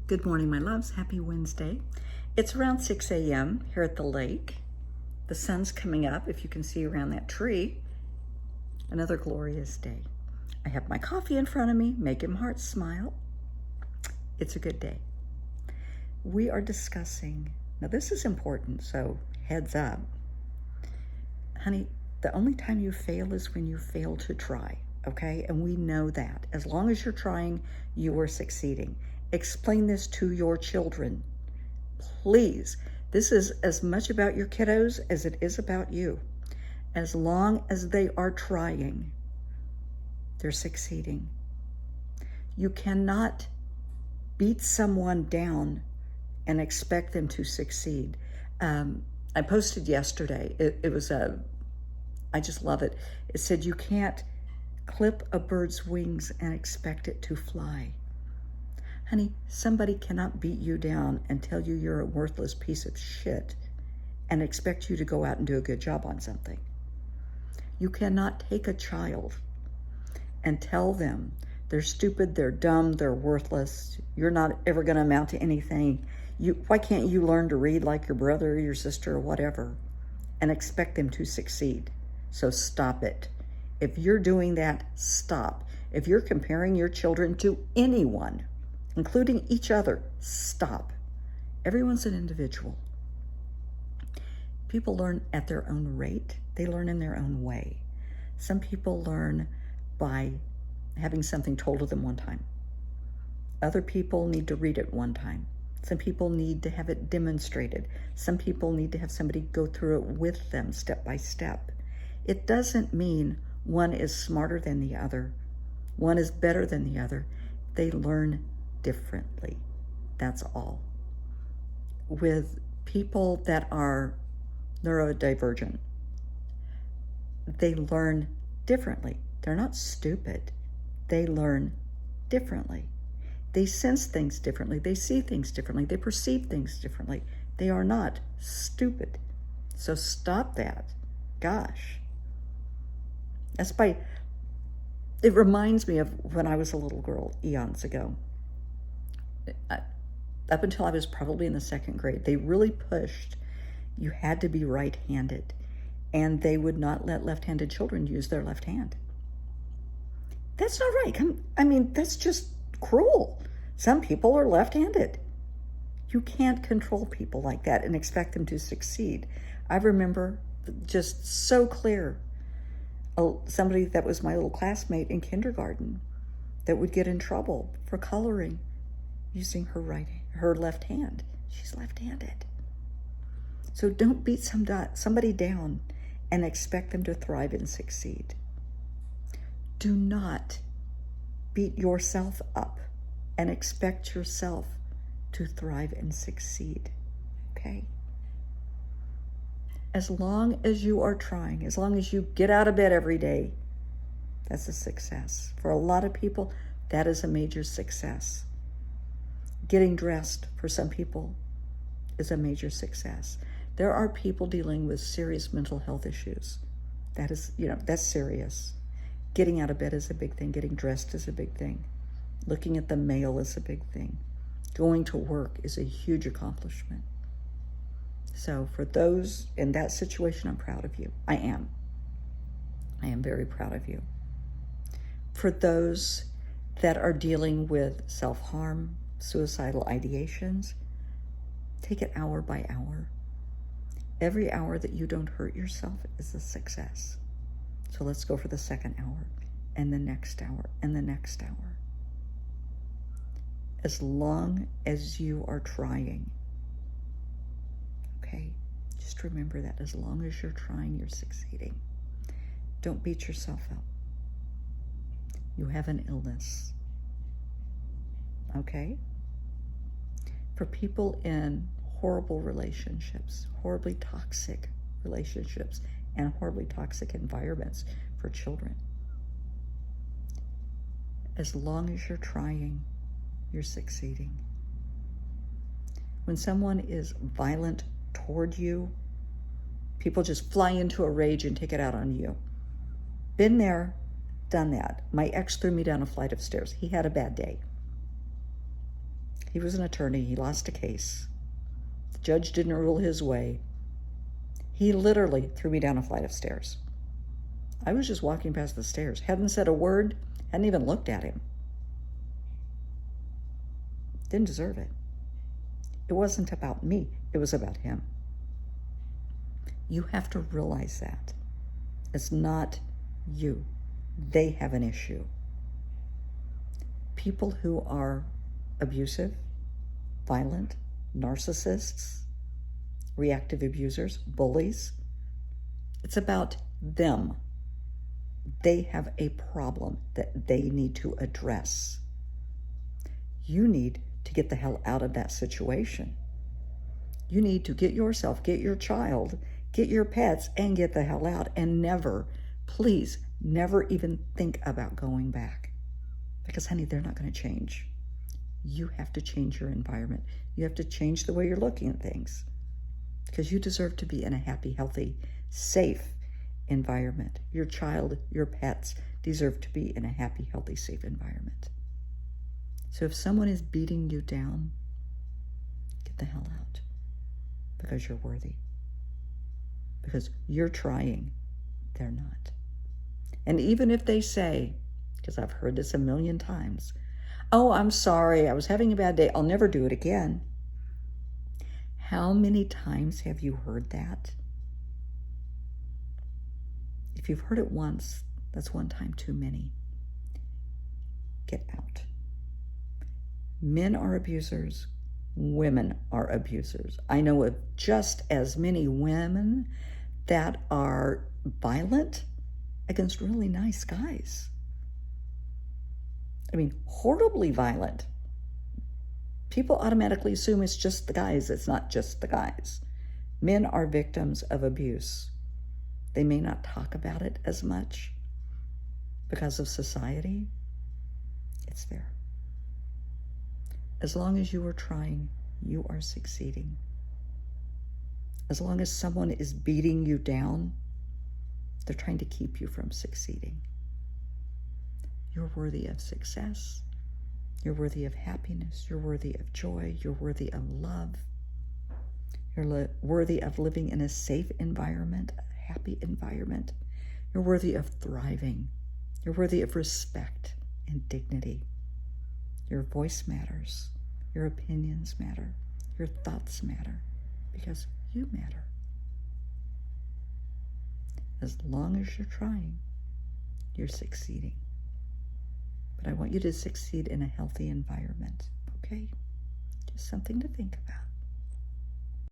Good morning, my loves. Happy Wednesday. It's around 6 a.m. here at the lake. The sun's coming up, if you can see around that tree. Another glorious day. I have my coffee in front of me, making my heart smile. It's a good day. We are discussing, now this is important, so heads up. Honey, the only time you fail is when you fail to try, okay? And we know that. As long as you're trying, you are succeeding. Explain this to your children, please. This is as much about your kiddos as it is about you. As long as they are trying, they're succeeding. You cannot beat someone down and expect them to succeed. I posted yesterday, it was I just love it. It said, you can't clip a bird's wings and expect it to fly. Honey, somebody cannot beat you down and tell you you're a worthless piece of shit and expect you to go out and do a good job on something. You cannot take a child and tell them they're stupid, they're dumb, they're worthless, you're not ever going to amount to anything. Why can't you learn to read like your brother or your sister or whatever and expect them to succeed? So stop it. If you're doing that, stop. If you're comparing your children to anyone, including each other, stop. Everyone's an individual. People learn at their own rate. They learn in their own way. Some people learn by having something told to them one time. Other people need to read it one time. Some people need to have it demonstrated. Some people need to have somebody go through it with them step by step. It doesn't mean one is smarter than the other. One is better than the other. They learn differently. That's all. With people that are neurodivergent, they learn differently. They're not stupid. They learn differently. They sense things differently. They see things differently. They perceive things differently. They are not stupid. So stop that. Gosh. It reminds me of when I was a little girl eons ago. Up until I was probably in the second grade, they really pushed you had to be right-handed, and they would not let left-handed children use their left hand. That's not right. I mean, that's just cruel. Some people are left-handed. You can't control people like that and expect them to succeed. I remember just so clear, somebody that was my little classmate in kindergarten that would get in trouble for coloring using her left hand. She's left-handed. So don't beat somebody down and expect them to thrive and succeed. Do not beat yourself up and expect yourself to thrive and succeed, okay? As long as you are trying, as long as you get out of bed every day, that's a success. For a lot of people, that is a major success. Getting dressed for some people is a major success. There are people dealing with serious mental health issues. That is, that's serious. Getting out of bed is a big thing. Getting dressed is a big thing. Looking at the mail is a big thing. Going to work is a huge accomplishment. So for those in that situation, I'm proud of you. I am. I am very proud of you. For those that are dealing with self-harm, suicidal ideations, take it hour by hour. Every hour that you don't hurt yourself is a success. So let's go for the second hour, and the next hour, and the next hour. As long as you are trying, okay? Just remember that. As long as you're trying, you're succeeding. Don't beat yourself up. You have an illness, okay? For people in horrible relationships, horribly toxic relationships, and horribly toxic environments for children, as long as you're trying, you're succeeding. When someone is violent toward you, people just fly into a rage and take it out on you. Been there, done that. My ex threw me down a flight of stairs. He had a bad day. He was an attorney. He lost a case. The judge didn't rule his way. He literally threw me down a flight of stairs. I was just walking past the stairs, hadn't said a word, hadn't even looked at him. Didn't deserve it. It wasn't about me. It was about him. You have to realize that. It's not you. They have an issue. People who are abusive, violent, narcissists, reactive abusers, bullies, it's about them. They have a problem that they need to address. You need to get the hell out of that situation. You need to get yourself, get your child, get your pets, and get the hell out. And never, please, never even think about going back. Because, honey, they're not going to change. You have to change your environment. You have to change the way you're looking at things. Because you deserve to be in a happy, healthy, safe environment. Your child, your pets deserve to be in a happy, healthy, safe environment. So if someone is beating you down, get the hell out. Because you're worthy. Because you're trying, they're not. And even if they say, because I've heard this a million times, oh, I'm sorry, I was having a bad day, I'll never do it again. How many times have you heard that? If you've heard it once, that's one time too many. Get out. Men are abusers. Women are abusers. I know of just as many women that are violent against really nice guys. I mean, horribly violent. People automatically assume it's just the guys. It's not just the guys. Men are victims of abuse. They may not talk about it as much because of society. It's there. As long as you are trying, you are succeeding. As long as someone is beating you down, they're trying to keep you from succeeding. You're worthy of success. You're worthy of happiness. You're worthy of joy. You're worthy of love. You're worthy of living in a safe environment, a happy environment. You're worthy of thriving. You're worthy of respect and dignity. Your voice matters. Your opinions matter. Your thoughts matter because you matter. As long as you're trying, you're succeeding. But I want you to succeed in a healthy environment, okay? Just something to think about.